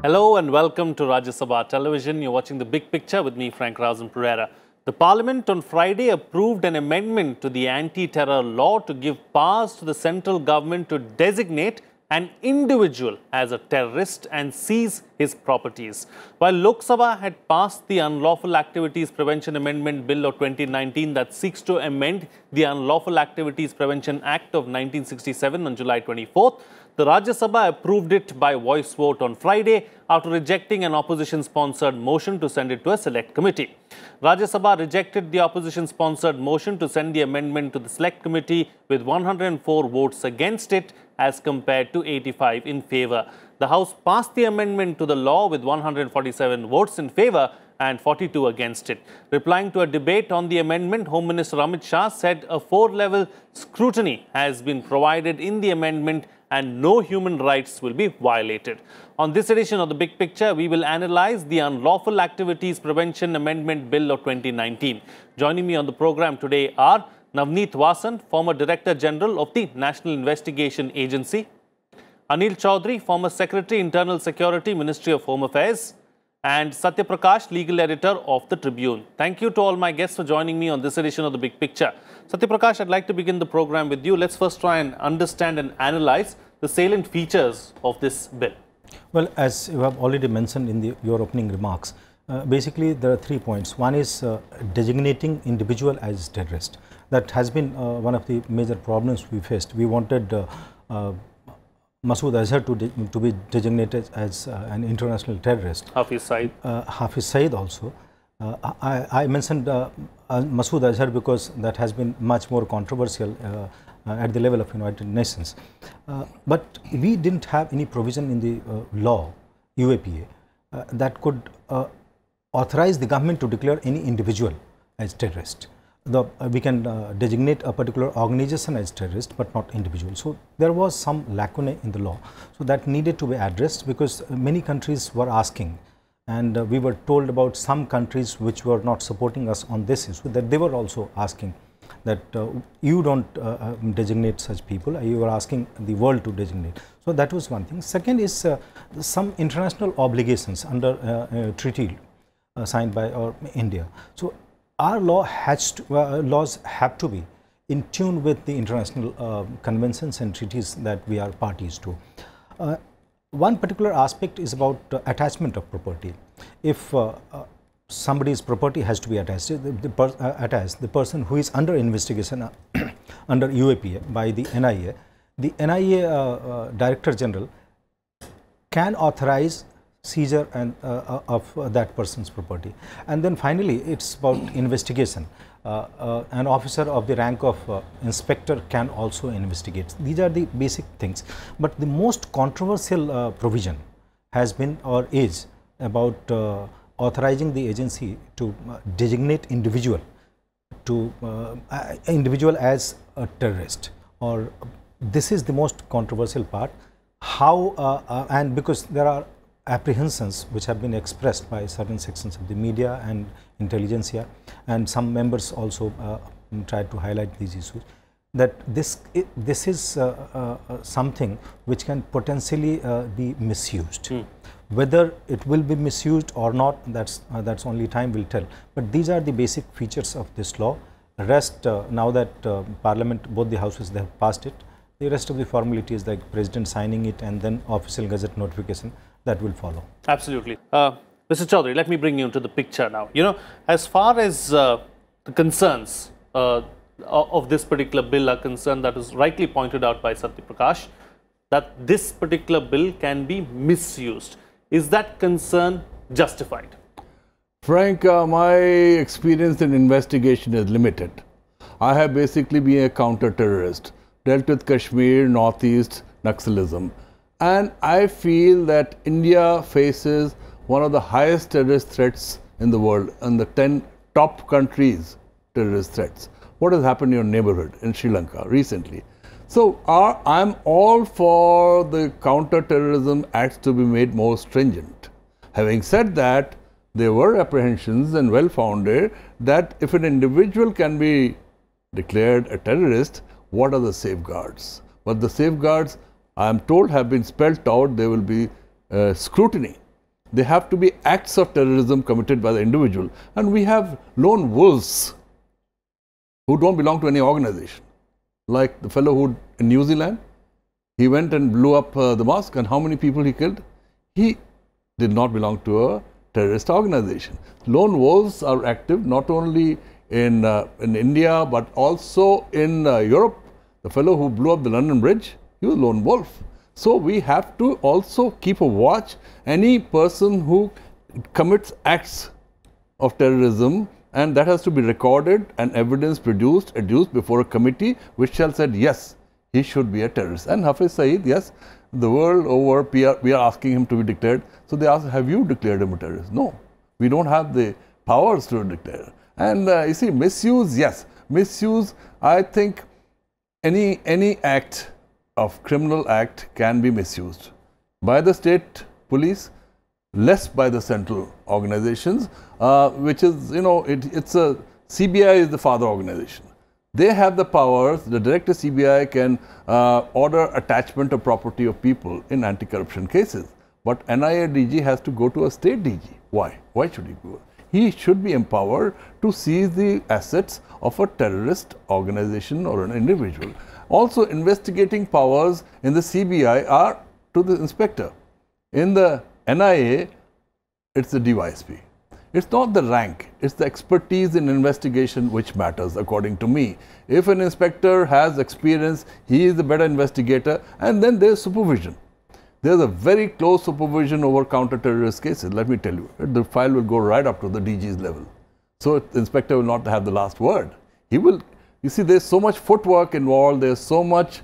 Hello and welcome to Rajya Sabha Television. You're watching The Big Picture with me, Frank Razan Pereira. The Parliament on Friday approved an amendment to the anti-terror law to give powers to the central government to designate an individual as a terrorist and seize his properties. While Lok Sabha had passed the Unlawful Activities Prevention Amendment Bill of 2019 that seeks to amend the Unlawful Activities Prevention Act of 1967 on July 24th, the Rajya Sabha approved it by voice vote on Friday after rejecting an opposition-sponsored motion to send it to a select committee. Rajya Sabha rejected the opposition-sponsored motion to send the amendment to the select committee with 104 votes against it as compared to 85 in favour. The House passed the amendment to the law with 147 votes in favour and 42 against it. Replying to a debate on the amendment, Home Minister Amit Shah said a 4-level scrutiny has been provided in the amendment and no human rights will be violated. On this edition of The Big Picture, we will analyze the Unlawful Activities Prevention Amendment Bill of 2019. Joining me on the program today are Navneet Vasan, former Director General of the National Investigation Agency; Anil Chaudhary, former Secretary, Internal Security, Ministry of Home Affairs; and Satya Prakash, Legal Editor of The Tribune. Thank you to all my guests for joining me on this edition of The Big Picture. Satya Prakash, I'd like to begin the program with you. Let's first try and understand and analyze the salient features of this bill. Well, as you have already mentioned in your opening remarks, basically there are 3 points. One is designating individual as terrorist. That has been one of the major problems we faced. We wanted Masood Azhar to be designated as an international terrorist. Hafiz Saeed. Hafiz Saeed also. I mentioned Masood Azhar because that has been much more controversial at the level of United Nations. But we didn't have any provision in the law, UAPA, that could authorize the government to declare any individual as terrorist. We can designate a particular organization as terrorist, but not individual. So there was some lacuna in the law. So that needed to be addressed because many countries were asking, and we were told about some countries which were not supporting us on this issue, that they were also asking that you don't designate such people, you were asking the world to designate. So that was one thing. Second is some international obligations under a treaty signed by India. So our law laws have to be in tune with the international conventions and treaties that we are parties to. One particular aspect is about attachment of property. If somebody's property has to be attached, the person who is under investigation under UAPA by the NIA Director General can authorize seizure and of that person's property. And then finally, it's about investigation. An officer of the rank of inspector can also investigate. These are the basic things. But the most controversial provision has been or is about authorizing the agency to designate individual as a terrorist. Or this is the most controversial part. How and because there are apprehensions which have been expressed by certain sections of the media and intelligentsia, and some members also tried to highlight these issues, that this is something which can potentially be misused. Whether it will be misused or not, that's only time will tell. But these are the basic features of this law. Rest, now that Parliament, both the houses, they have passed it, the rest of the formalities like President signing it and then official gazette notification, that will follow. Absolutely. Mr. Chaudhary, let me bring you into the picture now. You know, as far as the concerns of this particular bill are concerned, that was rightly pointed out by Satya Prakash, that this particular bill can be misused. Is that concern justified? Frank, my experience in investigation is limited. I have basically been a counter-terrorist, dealt with Kashmir, Northeast, Naxalism. And I feel that India faces one of the highest terrorist threats in the world, and the 10 top countries terrorist threats. What has happened in your neighborhood in Sri Lanka recently? So I'm all for the counter-terrorism acts to be made more stringent. Having said that, there were apprehensions and well-founded that if an individual can be declared a terrorist, what are the safeguards? But the safeguards, I am told, have been spelled out. There will be scrutiny They have to be acts of terrorism committed by the individual. And we have lone wolves who don't belong to any organization. Like the fellow who in New Zealand, he went and blew up the mosque, and how many people he killed? He did not belong to a terrorist organization. Lone wolves are active not only in India but also in Europe. The fellow who blew up the London Bridge, he was a lone wolf. So we have to also keep a watch. Any person who commits acts of terrorism, and that has to be recorded and evidence produced, adduced before a committee which shall say, yes, he should be a terrorist. And Hafiz Saeed, yes, the world over, we are asking him to be declared. So they ask, have you declared him a terrorist? No, we don't have the powers to declare. And you see, misuse, yes, misuse, I think any act of criminal act can be misused by the state police, less by the central organizations, which is, you know, it's a, CBI is the father organization. They have the powers. The director CBI can order attachment of property of people in anti-corruption cases. But NIA DG has to go to a state DG. Why? Why should he go? He should be empowered to seize the assets of a terrorist organization or an individual. Also, investigating powers in the CBI are to the inspector. In the NIA, it's the DYSP. It's not the rank, it's the expertise in investigation which matters, according to me. If an inspector has experience, he is the better investigator, and then there's supervision. There's a very close supervision over counter-terrorist cases, let me tell you. The file will go right up to the DG's level. So the inspector will not have the last word. He will, you see, there's so much footwork involved, there's so much,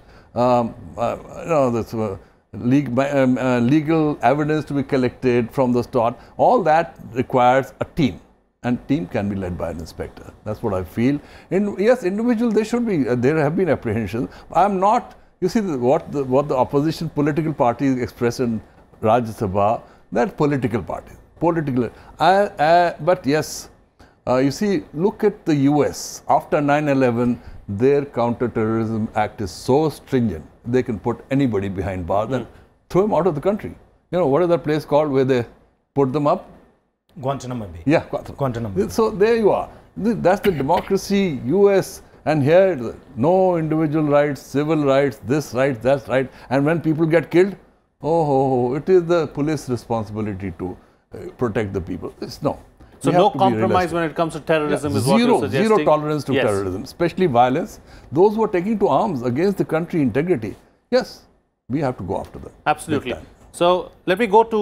legal evidence to be collected from the start. All that requires a team, and team can be led by an inspector. That's what I feel. Yes, individual, there should be, there have been apprehensions. I'm not, you see, what the opposition political parties express in Rajya Sabha, that political parties, but yes, you see, look at the US. After 9/11, their counter-terrorism act is so stringent, they can put anybody behind bars and throw them out of the country. You know, what is that place called where they put them up? Guantanamo Bay. Yeah, Guantanamo. So there you are. That's the democracy, US, and here no individual rights, civil rights, this right, that right. And when people get killed, it is the police responsibility to protect the people. No. So no compromise when it comes to terrorism is what you're suggesting? Zero tolerance to terrorism, especially violence. Those who are taking to arms against the country integrity, yes, we have to go after them. Absolutely. So let me go to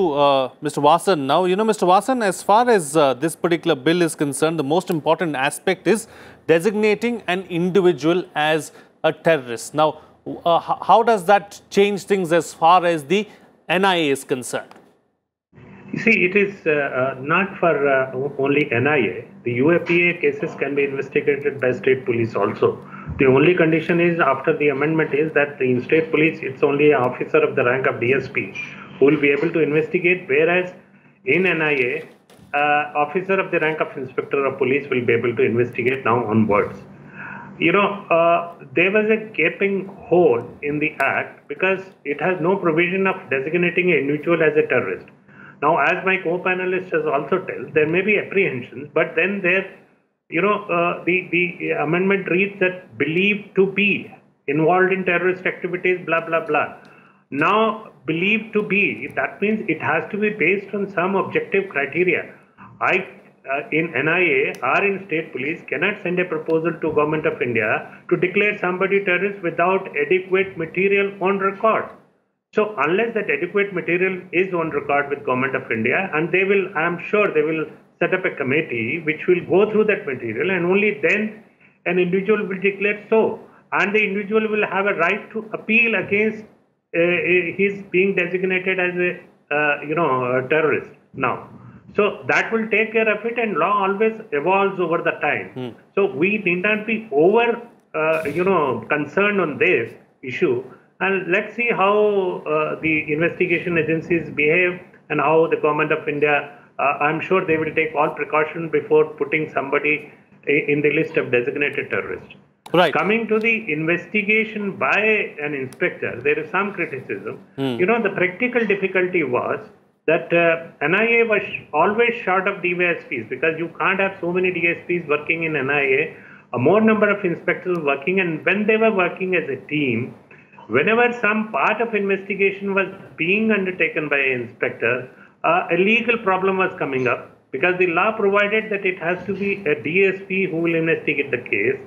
Mr. Vasan now. You know, Mr. Vasan, as far as this particular bill is concerned, the most important aspect is designating an individual as a terrorist. Now, how does that change things as far as the NIA is concerned? You see, it is not for only NIA. The UAPA cases can be investigated by state police also. The only condition is, after the amendment, is that in state police, it's only an officer of the rank of DSP who will be able to investigate, whereas in NIA, officer of the rank of inspector of police will be able to investigate now onwards. You know, there was a gaping hole in the act because it has no provision of designating an individual as a terrorist. Now, as my co-panelist has also told, there may be apprehensions, but then there, you know, the amendment reads that believed to be involved in terrorist activities, blah, blah, blah. Now, believed to be, that means it has to be based on some objective criteria. In NIA or in state police cannot send a proposal to Government of India to declare somebody terrorist without adequate material on record. So unless that adequate material is on record with Government of India, and they will, I am sure they will set up a committee which will go through that material, and only then an individual will declare so. And the individual will have a right to appeal against his being designated as a terrorist now. So that will take care of it, and law always evolves over the time. So we need not be over, concerned on this issue. And let's see how the investigation agencies behave and how the Government of India, I'm sure they will take all precautions before putting somebody in the list of designated terrorists. Right. Coming to the investigation by an inspector, there is some criticism. You know, the practical difficulty was that NIA was always short of DYSPs, because you can't have so many DSPs working in NIA, a more number of inspectors working, and when they were working as a team, whenever some part of investigation was being undertaken by an inspector, a legal problem was coming up, because the law provided that it has to be a DSP who will investigate the case.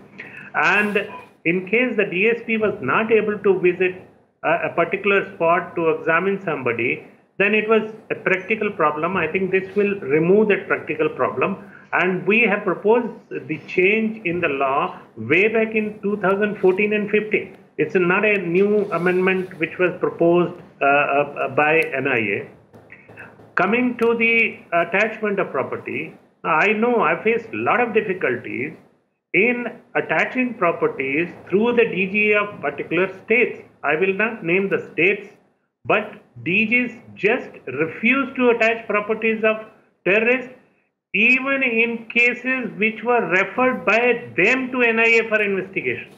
And in case the DSP was not able to visit a particular spot to examine somebody, then it was a practical problem. I think this will remove that practical problem. And we have proposed the change in the law way back in 2014 and 15. It's not a new amendment which was proposed by NIA. Coming to the attachment of property, I know I faced a lot of difficulties in attaching properties through the DG of particular states. I will not name the states, but DGs just refused to attach properties of terrorists, even in cases which were referred by them to NIA for investigation.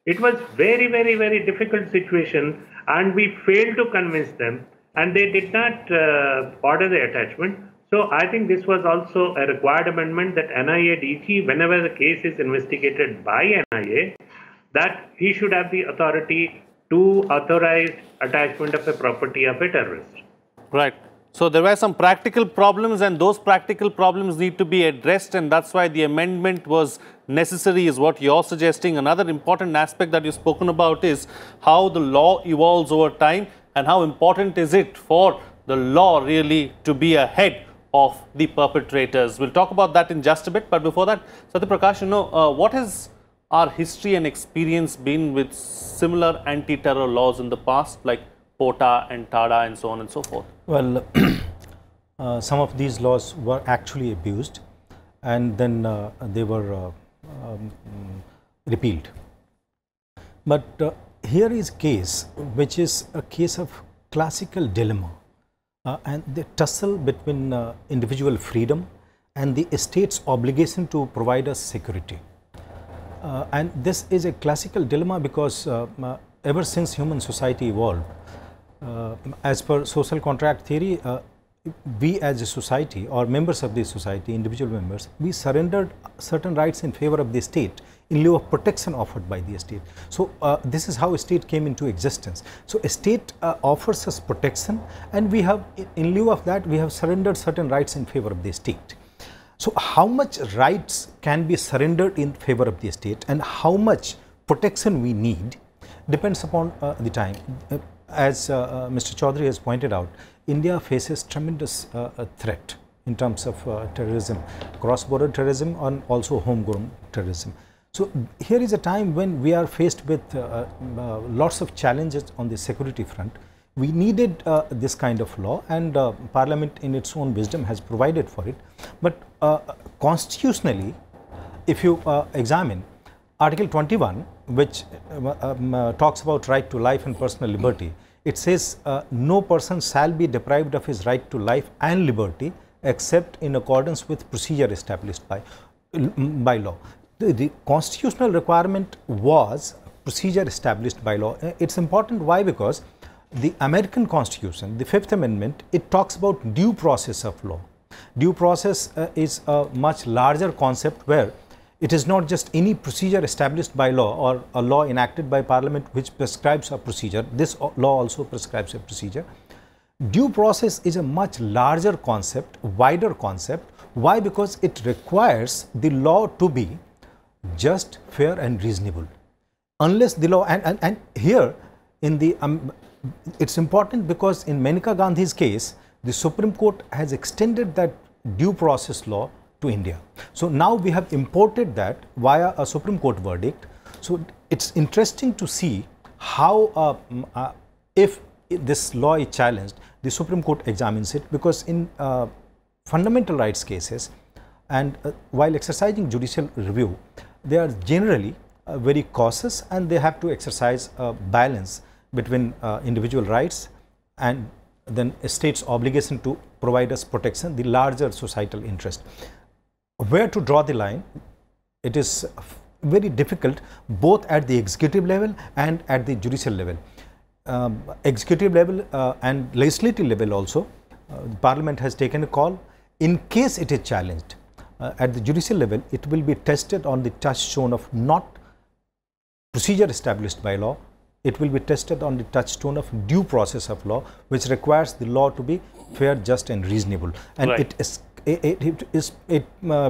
It was very, very, very difficult situation, and we failed to convince them, and they did not order the attachment. So I think this was also a required amendment, that NIA DG, whenever the case is investigated by NIA, that he should have the authority to authorize attachment of a property of a terrorist. Right. So there were some practical problems, and those practical problems need to be addressed, and that's why the amendment was necessary, is what you're suggesting. Another important aspect that you've spoken about is how the law evolves over time, and how important is it for the law really to be ahead of the perpetrators. We'll talk about that in just a bit, but before that, Satya Prakash, what has our history and experience been with similar anti-terror laws in the past, like POTA and TADA and so on and so forth? Well, some of these laws were actually abused, and then they were repealed. But here is a case which is a case of classical dilemma, and the tussle between individual freedom and the state's obligation to provide us security. And this is a classical dilemma because ever since human society evolved, as per social contract theory, we as a society, or members of the society, individual members, we surrendered certain rights in favor of the state in lieu of protection offered by the state. So this is how a state came into existence. So a state offers us protection, and we have, in lieu of that, we have surrendered certain rights in favor of the state. So how much rights can be surrendered in favor of the state and how much protection we need depends upon the time. As Mr. Chaudhary has pointed out, India faces tremendous threat in terms of terrorism, cross-border terrorism and also homegrown terrorism. So here is a time when we are faced with lots of challenges on the security front. We needed this kind of law, and Parliament in its own wisdom has provided for it. But constitutionally, if you examine Article 21, which talks about right to life and personal liberty, it says no person shall be deprived of his right to life and liberty except in accordance with procedure established by law. The constitutional requirement was procedure established by law. It's important. Why? Because the American Constitution, the Fifth Amendment, it talks about due process of law. Due process is a much larger concept where it is not just any procedure established by law or a law enacted by Parliament which prescribes a procedure. This law also prescribes a procedure. Due process is a much larger concept, wider concept. Why? Because it requires the law to be just, fair and reasonable. Unless the law, and here in the it's important because in Maneka Gandhi's case, the Supreme Court has extended that due process law to India. So now we have imported that via a Supreme Court verdict. So it's interesting to see how if this law is challenged, the Supreme Court examines it, because in fundamental rights cases and while exercising judicial review, they are generally very cautious, and they have to exercise a balance between individual rights and then a state's obligation to provide us protection, the larger societal interest. Where to draw the line, it is very difficult both at the executive level and at the judicial level. Executive level and legislative level also, the Parliament has taken a call. In case it is challenged at the judicial level, it will be tested on the touchstone of not procedure established by law. It will be tested on the touchstone of due process of law, which requires the law to be fair, just and reasonable. And Right. it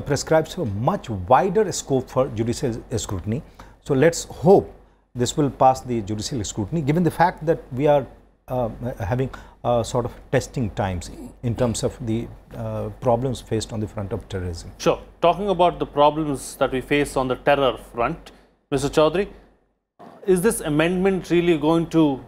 prescribes a much wider scope for judicial scrutiny. So let's hope this will pass the judicial scrutiny, given the fact that we are having sort of testing times in terms of the problems faced on the front of terrorism. Sure. Talking about the problems that we face on the terror front, Mr. Chaudhary, is this amendment really going to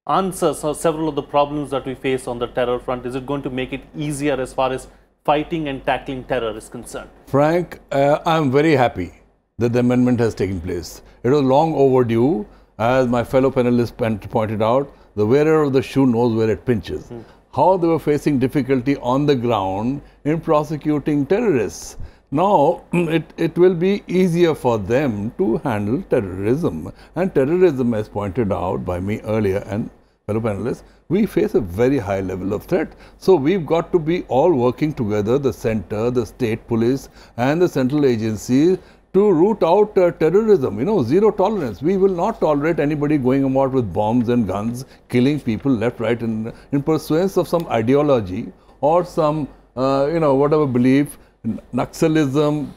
answer several of the problems that we face on the terror front? Is it going to make it easier as far as fighting and tackling terror is concerned? Frank, I'm very happy that the amendment has taken place. It was long overdue. As my fellow panelists pointed out, the wearer of the shoe knows where it pinches. How they were facing difficulty on the ground in prosecuting terrorists. Now, it will be easier for them to handle terrorism. And terrorism, as pointed out by me earlier and fellow panelists, we face a very high level of threat. So we've got to be all working together, the center, the state police and the central agencies, to root out terrorism. You know, zero tolerance. We will not tolerate anybody going about with bombs and guns, killing people left, right, in pursuance of some ideology or some, whatever belief. Naxalism,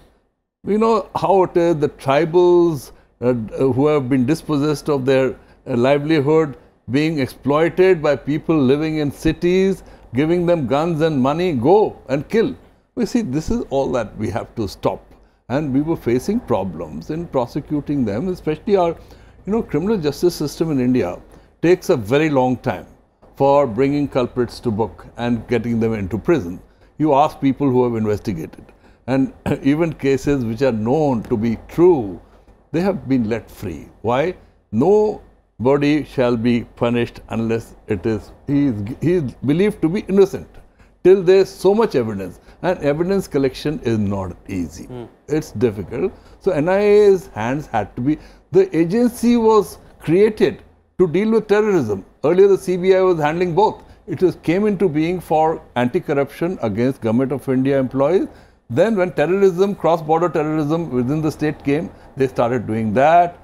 you know how it is, the tribals who have been dispossessed of their livelihood, being exploited by people living in cities, giving them guns and money, go and kill. We see, this is all that we have to stop. And we were facing problems in prosecuting them, especially our, criminal justice system in India takes a very long time for bringing culprits to book and getting them into prison. You ask people who have investigated, and even cases which are known to be true, they have been let free. Why? Nobody shall be punished unless he is believed to be innocent, till there is so much evidence. And evidence collection is not easy. It's difficult. So NIA's hands had to be, the agency was created to deal with terrorism. Earlier the CBI was handling both. It came into being for anti-corruption against Government of India employees. Then when terrorism, cross-border terrorism within the state came, they started doing that.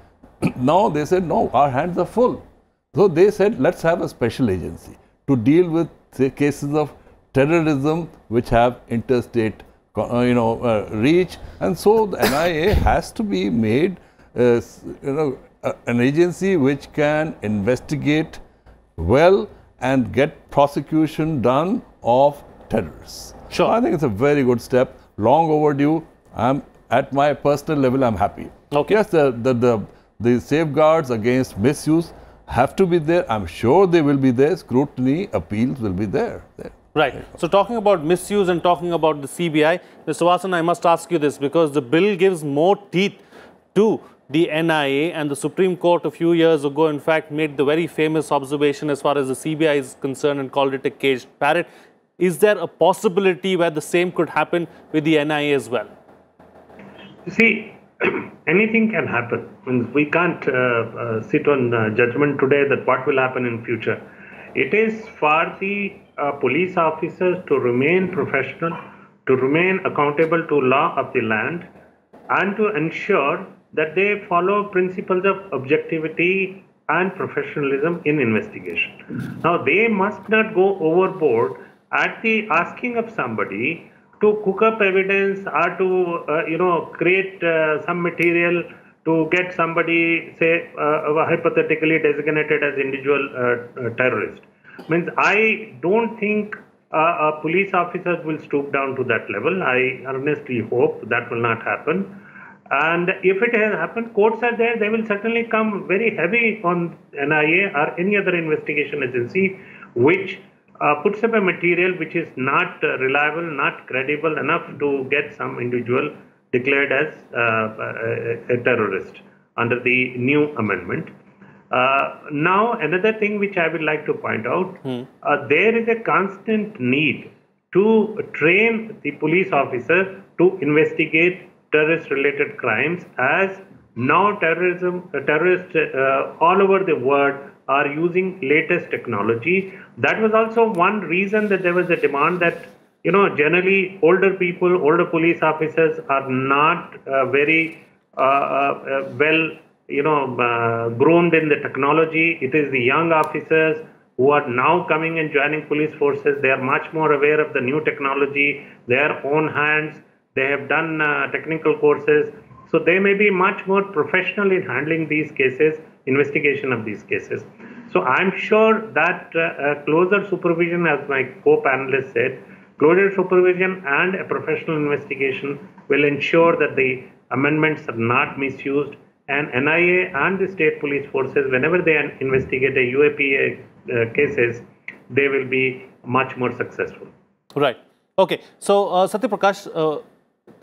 Now they said, no, our hands are full. So they said, let's have a special agency to deal with cases of terrorism which have interstate reach. And so the NIA has to be made an agency which can investigate well and get prosecution done of terrorists. Sure. I think it's a very good step, long overdue. At my personal level, I'm happy. Okay. Yes, the safeguards against misuse have to be there. I'm sure they will be there. Scrutiny, appeals will be there. Right. So talking about misuse and talking about the CBI, Mr. Vasan, I must ask you this, because the bill gives more teeth to the NIA, and the Supreme Court a few years ago, in fact, made the very famous observation as far as the CBI is concerned and called it a caged parrot. Is there a possibility where the same could happen with the NIA as well? You see, anything can happen. We can't sit on judgment today that what will happen in future. It is for the police officers to remain professional, to remain accountable to law of the land, and to ensure that they follow principles of objectivity and professionalism in investigation. Now, they must not go overboard at the asking of somebody to cook up evidence or to create some material to get somebody, say, hypothetically designated as individual terrorist. Means I don't think police officers will stoop down to that level. I earnestly hope that will not happen. And if it has happened, courts are there, they will certainly come very heavy on NIA or any other investigation agency which puts up a material which is not reliable, not credible enough to get some individual declared as a terrorist under the new amendment. Now, another thing which I would like to point out, there is a constant need to train the police officer to investigate terrorist-related crimes, as now terrorists all over the world are using latest technology. That was also one reason that there was a demand that, generally older people, older police officers are not very well, groomed in the technology. It is the young officers who are now coming and joining police forces. They are much more aware of the new technology, their own hands. They have done technical courses. So they may be much more professional in handling these cases, investigation of these cases. So I'm sure that closer supervision, as my co-panelist said, closer supervision and a professional investigation will ensure that the amendments are not misused, and NIA and the state police forces, whenever they investigate a UAPA cases, they will be much more successful. Right. Okay. So, Satya Prakash,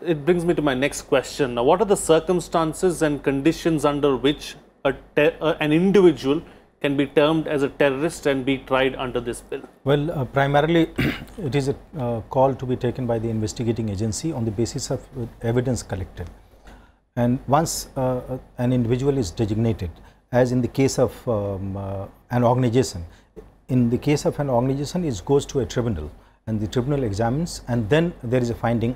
it brings me to my next question. Now, what are the circumstances and conditions under which an individual can be termed as a terrorist and be tried under this bill? Well, primarily it is a call to be taken by the investigating agency on the basis of evidence collected. And once an individual is designated, as in the case of an organization, it goes to a tribunal, and the tribunal examines, and then there is a finding,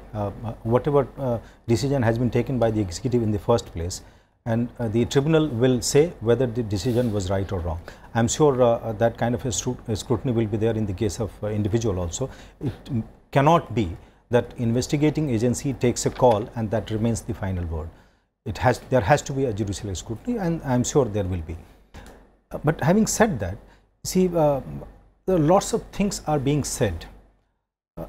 whatever decision has been taken by the executive in the first place, and the tribunal will say whether the decision was right or wrong. I am sure that kind of a scrutiny will be there in the case of individual also. It cannot be that investigating agency takes a call and that remains the final word. There has to be a judicial scrutiny, and I am sure there will be. But having said that, see, lots of things are being said.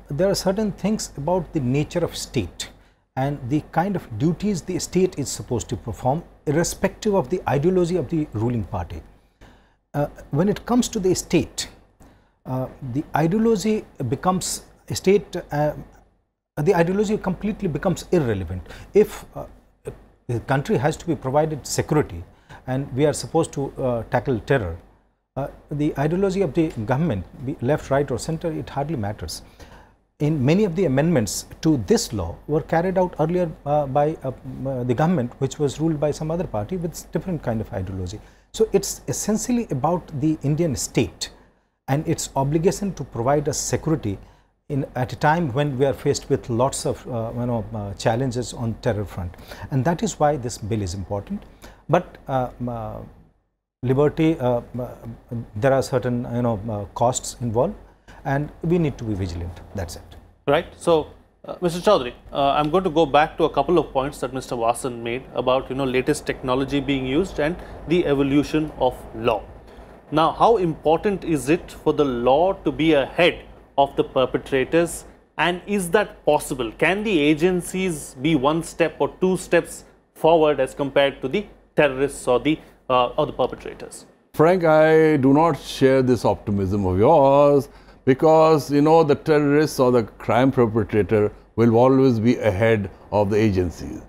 There are certain things about the nature of state and the kind of duties the state is supposed to perform, irrespective of the ideology of the ruling party. When it comes to the state, the ideology becomes the ideology completely becomes irrelevant. If the country has to be provided security and we are supposed to tackle terror, the ideology of the government, be left, right or center, it hardly matters. In many of the amendments to this law were carried out earlier by the government, which was ruled by some other party with different kind of ideology. So it's essentially about the Indian state and its obligation to provide us security at a time when we are faced with lots of challenges on terror front, and that is why this bill is important. But liberty, there are certain costs involved, and we need to be vigilant. That's it. Right. So, Mr. Chaudhary, I'm going to go back to a couple of points that Mr. Vasan made about latest technology being used and the evolution of law. Now, how important is it for the law to be ahead of the perpetrators, and is that possible? Can the agencies be one step or two steps forward as compared to the terrorists or the perpetrators? Frank, I do not share this optimism of yours, because the terrorists or the crime perpetrator will always be ahead of the agencies.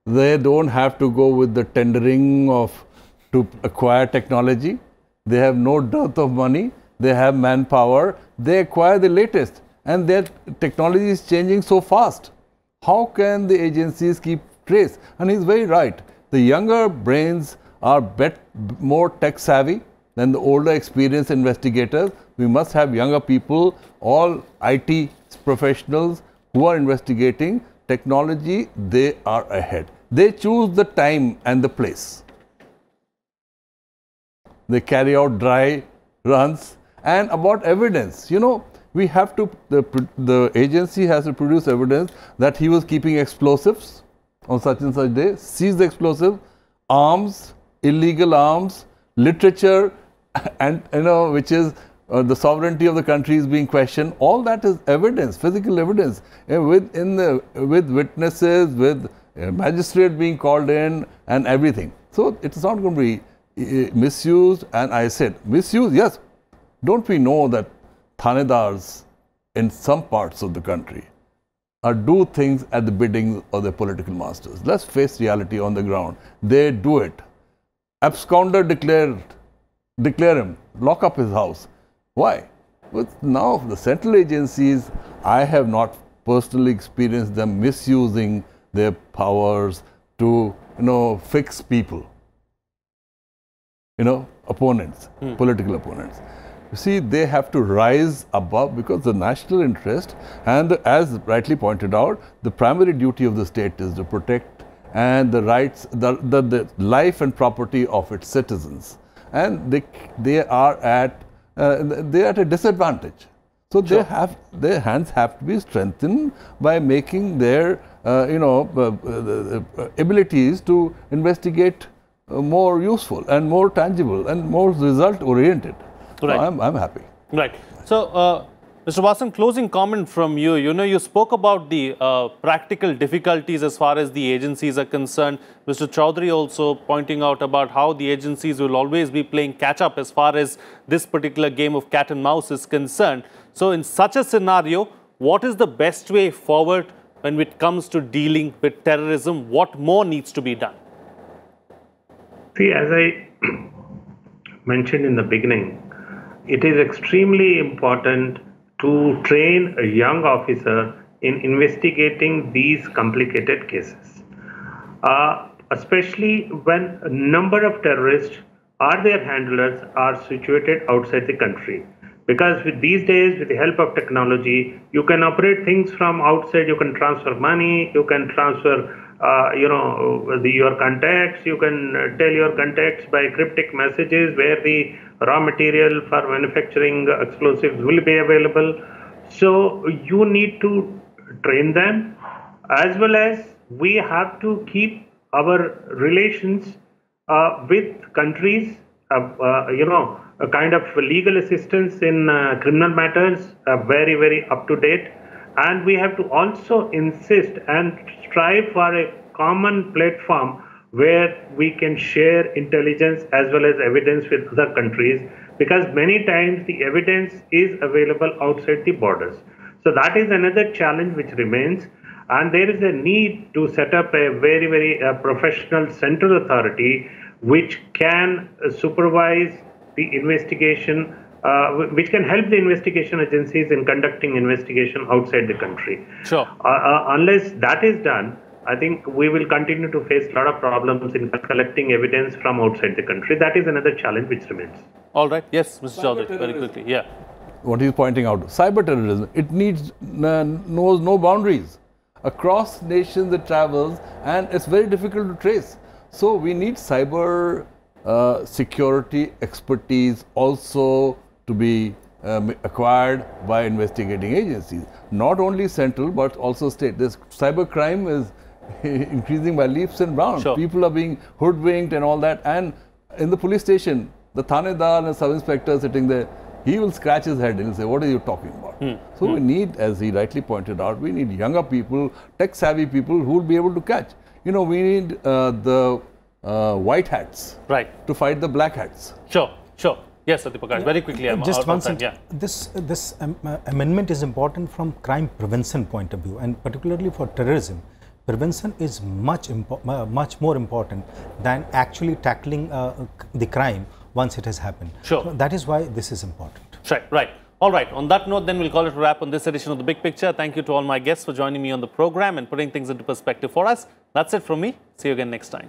They don't have to go with the tendering to acquire technology. They have no dearth of money. They have manpower. They acquire the latest, and their technology is changing so fast. How can the agencies keep trace? And he's very right. The younger brains are more tech savvy than the older experienced investigators. We must have younger people, all IT professionals who are investigating technology. They are ahead. They choose the time and the place. They carry out dry runs. And about evidence, we have to, the agency has to produce evidence that he was keeping explosives on such and such day, seize the explosive, arms, illegal arms, literature, and which is the sovereignty of the country is being questioned. All that is evidence, physical evidence, with witnesses, with magistrate being called in and everything. So it is not going to be misused. And I said misuse, yes. Don't we know that thanedars in some parts of the country do things at the bidding of their political masters? Let's face reality on the ground. They do it. Absconder declare him, lock up his house. Why? With now the central agencies, I have not personally experienced them misusing their powers to fix people. opponents, political opponents. You see, they have to rise above because the national interest and as rightly pointed out, the primary duty of the state is to protect and the rights, the life and property of its citizens. And they are at a disadvantage. So Sure. their hands have to be strengthened by making their abilities to investigate more useful and more tangible and more result oriented. Right. So I'm happy. Right. So, Mr. Vasan, closing comment from you. You spoke about the practical difficulties as far as the agencies are concerned. Mr. Chaudhary also pointing out about how the agencies will always be playing catch-up as far as this particular game of cat and mouse is concerned. So, in such a scenario, what is the best way forward when it comes to dealing with terrorism? What more needs to be done? See, as I mentioned in the beginning, it is extremely important to train a young officer in investigating these complicated cases, especially when a number of terrorists or their handlers are situated outside the country. Because with these days, with the help of technology, you can operate things from outside. You can transfer money. You can transfer, your contacts. You can tell your contacts by cryptic messages where the raw material for manufacturing explosives will be available. So you need to train them, as well as we have to keep our relations with countries, a kind of legal assistance in criminal matters, very, very up to date. And we have to also insist and strive for a common platform where we can share intelligence as well as evidence with other countries, because many times the evidence is available outside the borders. So that is another challenge which remains, and there is a need to set up a very, very professional central authority which can supervise the investigation, which can help the investigation agencies in conducting investigation outside the country. Sure. Unless that is done, I think we will continue to face a lot of problems in collecting evidence from outside the country. That is another challenge which remains. All right. Yes, Mr. Chaudhary, very quickly. Yeah. What he's pointing out, cyber terrorism, it knows no boundaries. Across nations it travels and it's very difficult to trace. So we need cyber security expertise also to be acquired by investigating agencies. Not only central but also state. This cyber crime is increasing by leaps and bounds. Sure. People are being hoodwinked and all that. And in the police station, the Thanedar and sub-inspector sitting there, he will scratch his head and he'll say, what are you talking about? So we need, as he rightly pointed out, we need younger people, tech-savvy people who will be able to catch. We need the white hats to fight the black hats. Sure. Yes, Satyaprakash, very quickly. Just one sentence. This amendment is important from crime prevention point of view, and particularly for terrorism. Prevention is much more important than actually tackling the crime once it has happened. Sure. So that is why this is important. Right. All right. On that note, then we'll call it a wrap on this edition of The Big Picture. Thank you to all my guests for joining me on the program and putting things into perspective for us. That's it from me. See you again next time.